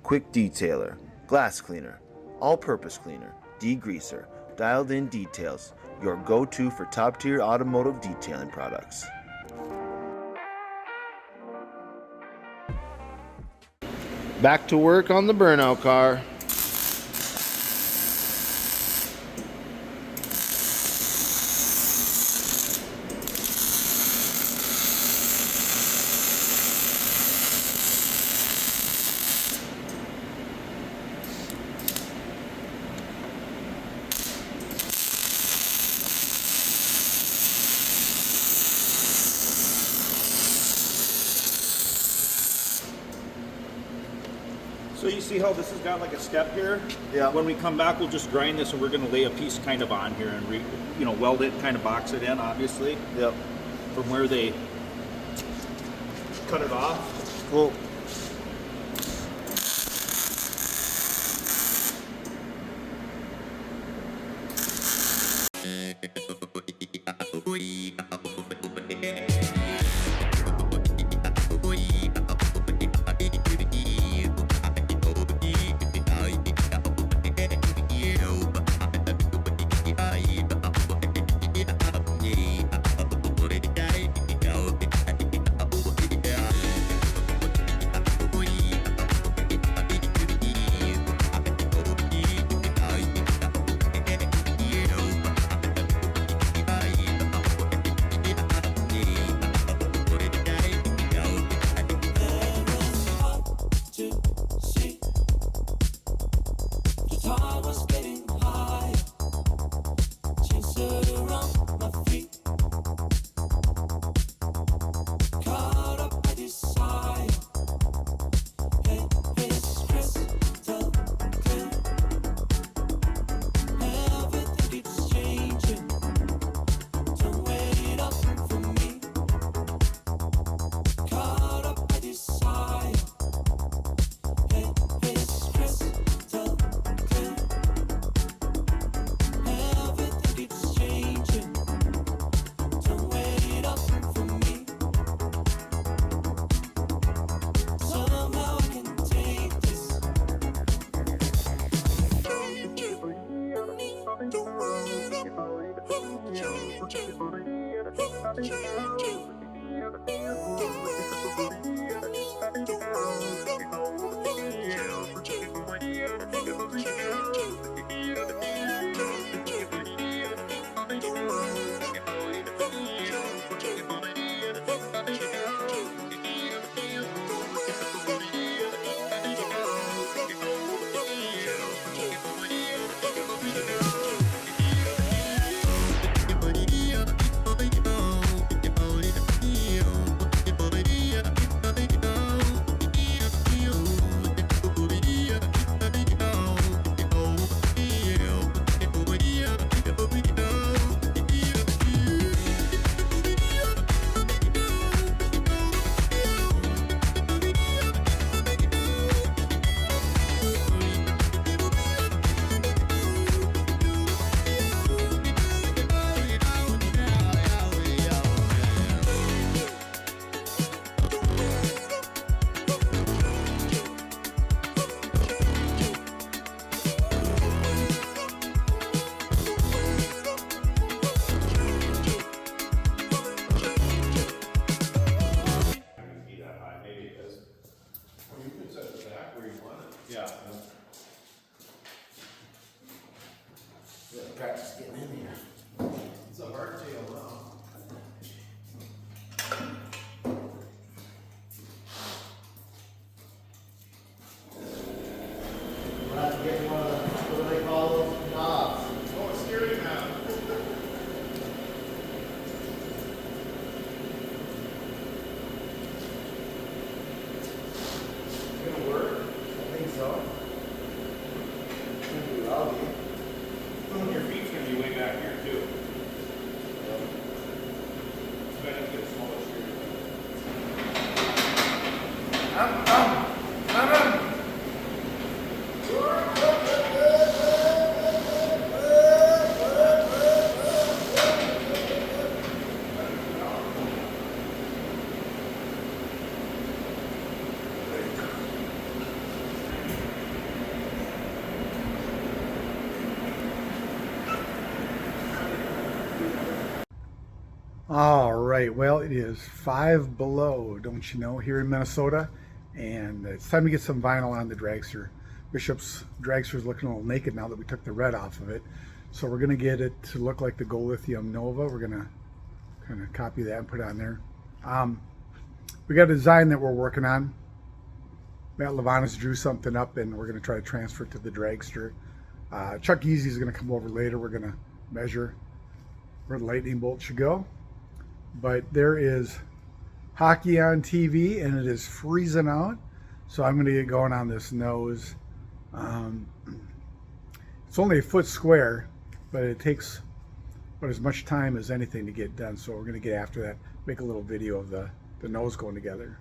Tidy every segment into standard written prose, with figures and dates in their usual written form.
quick detailer, glass cleaner, all-purpose cleaner, degreaser, dialed-in details, your go-to for top-tier automotive detailing products. Back to work on the Burnout car. So you see how this has got like a step here? Yeah. When we come back, we'll just grind this and we're going to lay a piece kind of on here and weld it, kind of box it in, obviously. Yep. From where they cut it off. Cool. Practice getting in here. It's a hardtail now. We'll have to get one of the, what do they call those knobs? Oh, a steering knob. It's gonna work? I think so. All right, well, it is 5 below, don't you know, here in Minnesota, and it's time to get some vinyl on the Dragster. Bishop's Dragster is looking a little naked now that we took the red off of it, so we're going to get it to look like the Gold Lithium Nova. We're going to kind of copy that and put it on there. We got a design that we're working on. Matt Levanis drew something up, and we're going to try to transfer it to the Dragster. Chuck Easy is going to come over later. We're going to measure where the lightning bolt should go. But there is hockey on TV, and it is freezing out, so I'm going to get going on this nose. It's only a foot square, but it takes about as much time as anything to get done, so we're going to get after that, make a little video of the nose going together.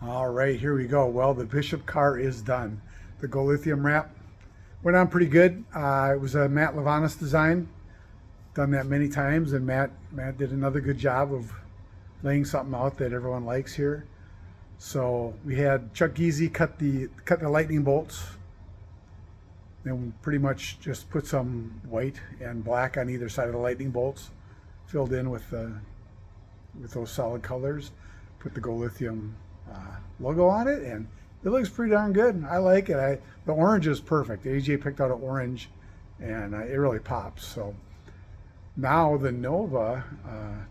All right, here we go. Well, the Bishop car is done. The Gold Lithium wrap went on pretty good. It was a Matt Levanis design. Done that many times, and Matt did another good job of laying something out that everyone likes here. So we had Chuck Easy cut the lightning bolts. Then we pretty much just put some white and black on either side of the lightning bolts, filled in with those solid colors. Put the Gold Lithium logo on it, and it looks pretty darn good. I like it. The orange is perfect. AJ picked out an orange, and it really pops. So now the Nova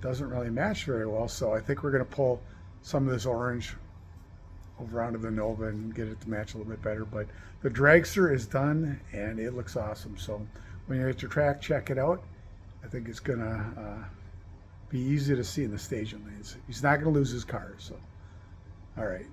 doesn't really match very well, so I think we're going to pull some of this orange over onto the Nova and get it to match a little bit better. But the Dragster is done, and it looks awesome. So when you're at your track, check it out. I think it's going to be easy to see in the staging lanes. He's not going to lose his car. So, all right.